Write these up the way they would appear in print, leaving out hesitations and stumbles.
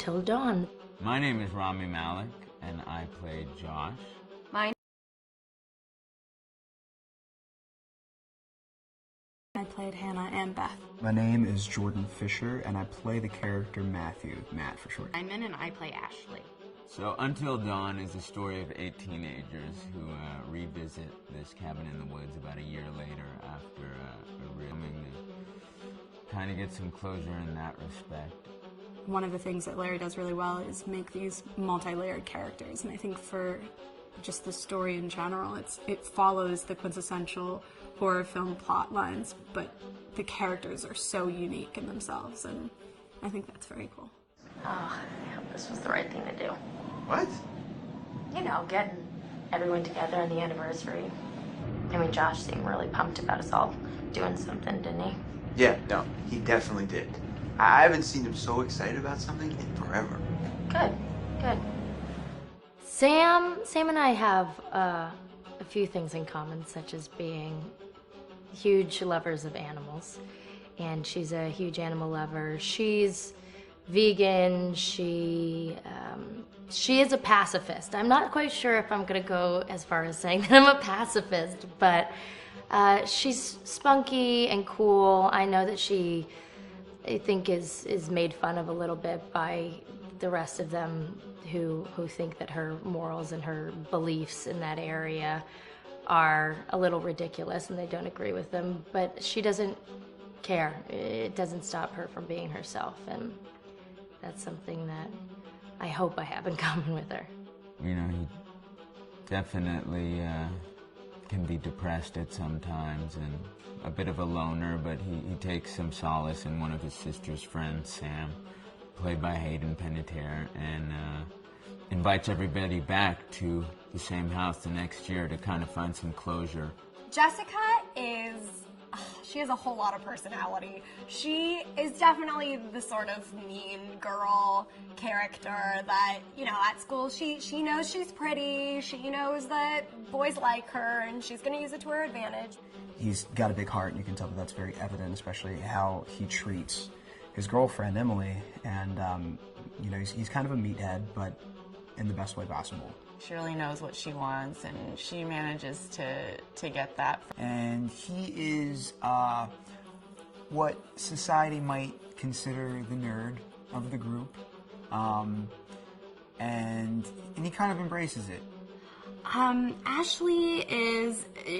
Until Dawn. My name is Rami Malek, and I played Josh. I played Hannah and Beth. My name is Jordan Fisher, and I play the character Matthew, Matt for short. I'm in, and I play Ashley. So Until Dawn is the story of 8 teenagers who revisit this cabin in the woods about a year later after filming to kind of get some closure in that respect. One of the things that Larry does really well is make these multi-layered characters, and I think for just the story in general, it follows the quintessential horror film plot lines, but the characters are so unique in themselves, and I think that's very cool. Oh, I hope this was the right thing to do. What? You know, getting everyone together on the anniversary. I mean, Josh seemed really pumped about us all doing something, didn't he? Yeah, no, he definitely did. I haven't seen him so excited about something in forever. Good, good. Sam and I have a few things in common, such as being huge lovers of animals, and she's a huge animal lover. She's vegan. She is a pacifist. I'm not quite sure if I'm gonna go as far as saying that I'm a pacifist, but she's spunky and cool. I know that she, I think, is made fun of a little bit by the rest of them who think that her morals and her beliefs in that area are a little ridiculous and they don't agree with them, but she doesn't care. It doesn't stop her from being herself, and that's something that I hope I have in common with her. You know, he definitely can be depressed at some times and a bit of a loner, but he takes some solace in one of his sister's friends, Sam, played by Hayden Panettiere, and invites everybody back to the same house the next year to kind of find some closure. Jessica she has a whole lot of personality. She is definitely the sort of mean girl character that, you know, at school she knows she's pretty, she knows that boys like her, and she's going to use it to her advantage. He's got a big heart, and you can tell that that's very evident, especially how he treats his girlfriend, Emily, and, you know, he's kind of a meathead, but in the best way possible. She really knows what she wants, and she manages to get that. And he is what society might consider the nerd of the group, and he kind of embraces it. Ashley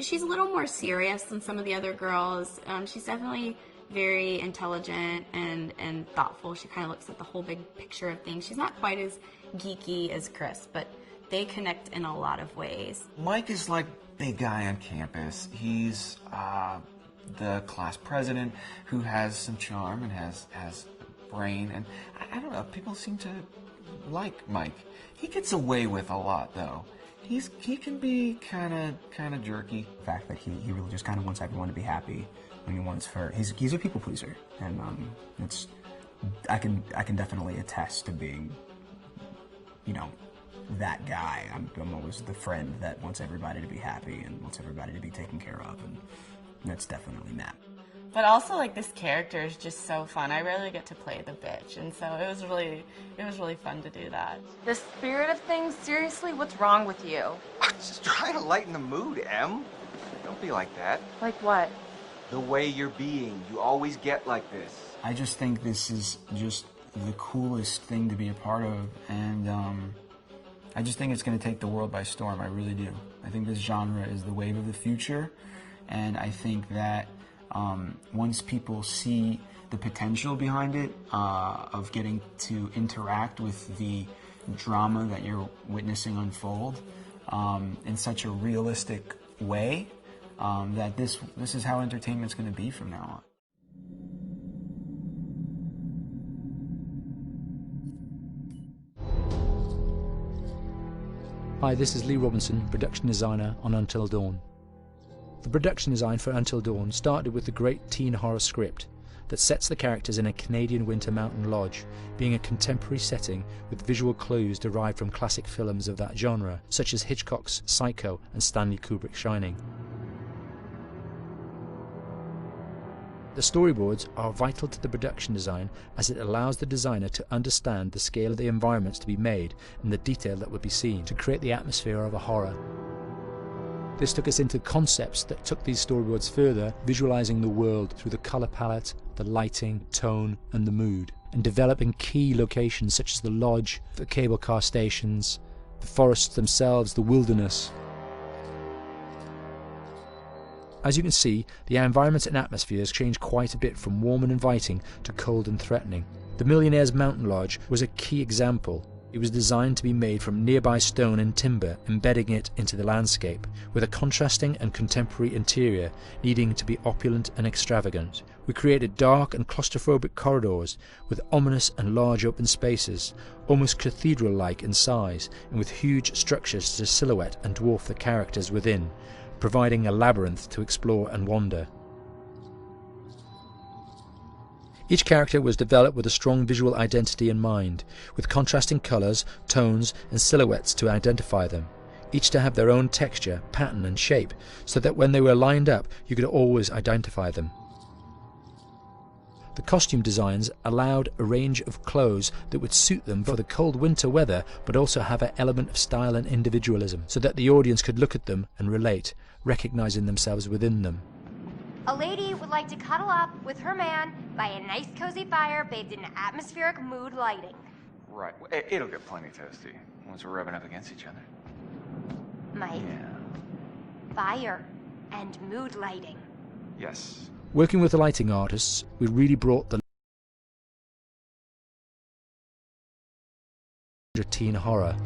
she's a little more serious than some of the other girls. She's definitely very intelligent and thoughtful. She kind of looks at the whole big picture of things. She's not quite as geeky as Chris, but they connect in a lot of ways. Mike is like big guy on campus. He's the class president who has some charm and has brain, and I don't know, people seem to like Mike. He gets away with a lot though. He can be kind of jerky. The fact that he really just kind of wants everyone to be happy when he wants for he's a people pleaser, and I can definitely attest to being, you know, that guy. I'm always the friend that wants everybody to be happy and wants everybody to be taken care of, and that's definitely Matt. But also, like, this character is just so fun. I rarely get to play the bitch, and so it was really fun to do that. The spirit of things, seriously, what's wrong with you? I'm just trying to lighten the mood, Em. Don't be like that. Like what? The way you're being. You always get like this. I just think this is just the coolest thing to be a part of, and I just think it's going to take the world by storm. I really do. I think this genre is the wave of the future, and I think that once people see the potential behind it, of getting to interact with the drama that you're witnessing unfold in such a realistic way, that this is how entertainment's going to be from now on. Hi, this is Lee Robinson, production designer on Until Dawn. The production design for Until Dawn started with the great teen horror script that sets the characters in a Canadian winter mountain lodge, being a contemporary setting with visual clues derived from classic films of that genre, such as Hitchcock's Psycho and Stanley Kubrick's Shining. The storyboards are vital to the production design as it allows the designer to understand the scale of the environments to be made and the detail that would be seen to create the atmosphere of a horror. This took us into concepts that took these storyboards further, visualizing the world through the color palette, the lighting, tone and the mood, and developing key locations such as the lodge, the cable car stations, the forests themselves, the wilderness. As you can see, the environments and atmospheres change quite a bit from warm and inviting to cold and threatening. The Millionaire's Mountain Lodge was a key example. It was designed to be made from nearby stone and timber, embedding it into the landscape, with a contrasting and contemporary interior needing to be opulent and extravagant. We created dark and claustrophobic corridors with ominous and large open spaces, almost cathedral-like in size, and with huge structures to silhouette and dwarf the characters within, providing a labyrinth to explore and wander. Each character was developed with a strong visual identity in mind, with contrasting colours, tones and silhouettes to identify them, each to have their own texture, pattern and shape, so that when they were lined up you could always identify them. The costume designs allowed a range of clothes that would suit them for the cold winter weather, but also have an element of style and individualism, so that the audience could look at them and relate, recognising themselves within them. A lady would like to cuddle up with her man by a nice cozy fire bathed in atmospheric mood lighting. Right. It'll get plenty toasty once we're rubbing up against each other. Mike. Yeah. Fire and mood lighting. Yes. Working with the lighting artists, we really brought the teen horror.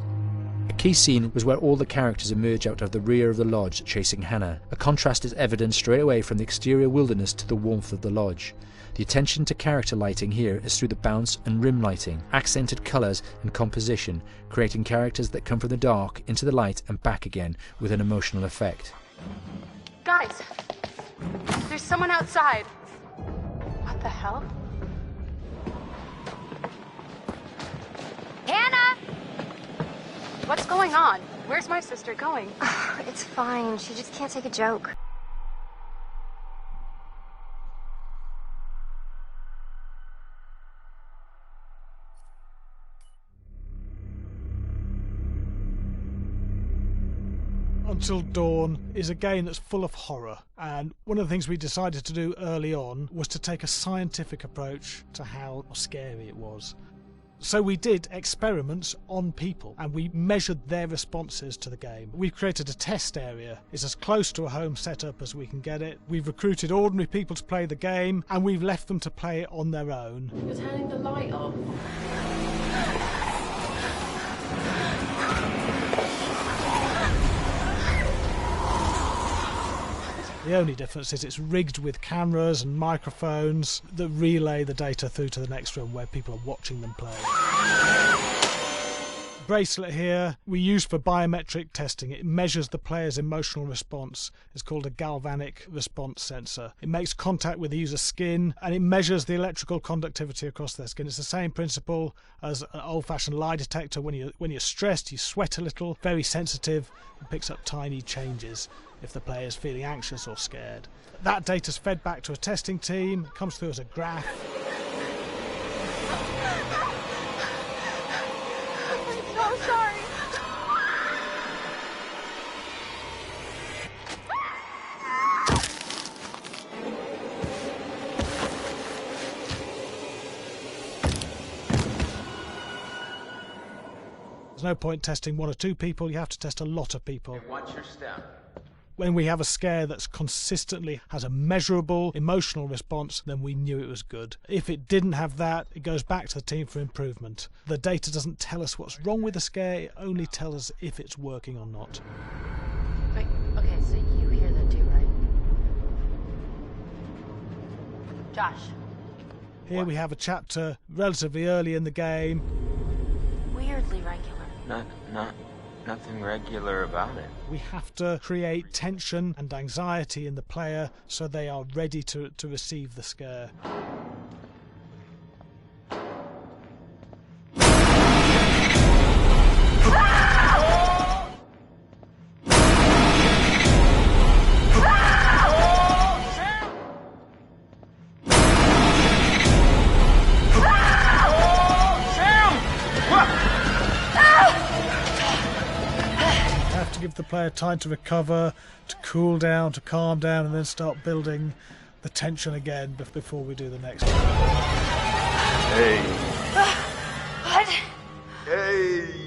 A key scene was where all the characters emerge out of the rear of the lodge chasing Hannah. A contrast is evident straight away from the exterior wilderness to the warmth of the lodge. The attention to character lighting here is through the bounce and rim lighting, accented colours and composition, creating characters that come from the dark into the light and back again with an emotional effect. Guys, there's someone outside. What the hell? Hannah! What's going on? Where's my sister going? It's fine. She just can't take a joke. Until Dawn is a game that's full of horror, and one of the things we decided to do early on was to take a scientific approach to how scary it was. So we did experiments on people and we measured their responses to the game. We've created a test area. It's as close to a home setup as we can get it. We've recruited ordinary people to play the game and we've left them to play it on their own. You're turning the light off. The only difference is it's rigged with cameras and microphones that relay the data through to the next room where people are watching them play. Bracelet here we use for biometric testing. It measures the player's emotional response. It's called a galvanic response sensor. It makes contact with the user's skin and it measures the electrical conductivity across their skin. It's the same principle as an old-fashioned lie detector. When you're stressed, you sweat a little, very sensitive. It picks up tiny changes if the player is feeling anxious or scared. That data's fed back to a testing team. It comes through as a graph. I'm so sorry. There's no point testing one or two people, you have to test a lot of people. Okay, what's your step? When we have a scare that's consistently has a measurable emotional response, then we knew it was good. If it didn't have that, it goes back to the team for improvement. The data doesn't tell us what's wrong with the scare, it only tells us if it's working or not. Wait, okay, so you hear that too, right? Josh. Here we have a chapter relatively early in the game. Weirdly regular. Nothing regular about it. We have to create tension and anxiety in the player so they are ready to receive the scare. to give the player time to recover, to cool down, to calm down, and then start building the tension again before we do the next one. Hey. What? Hey.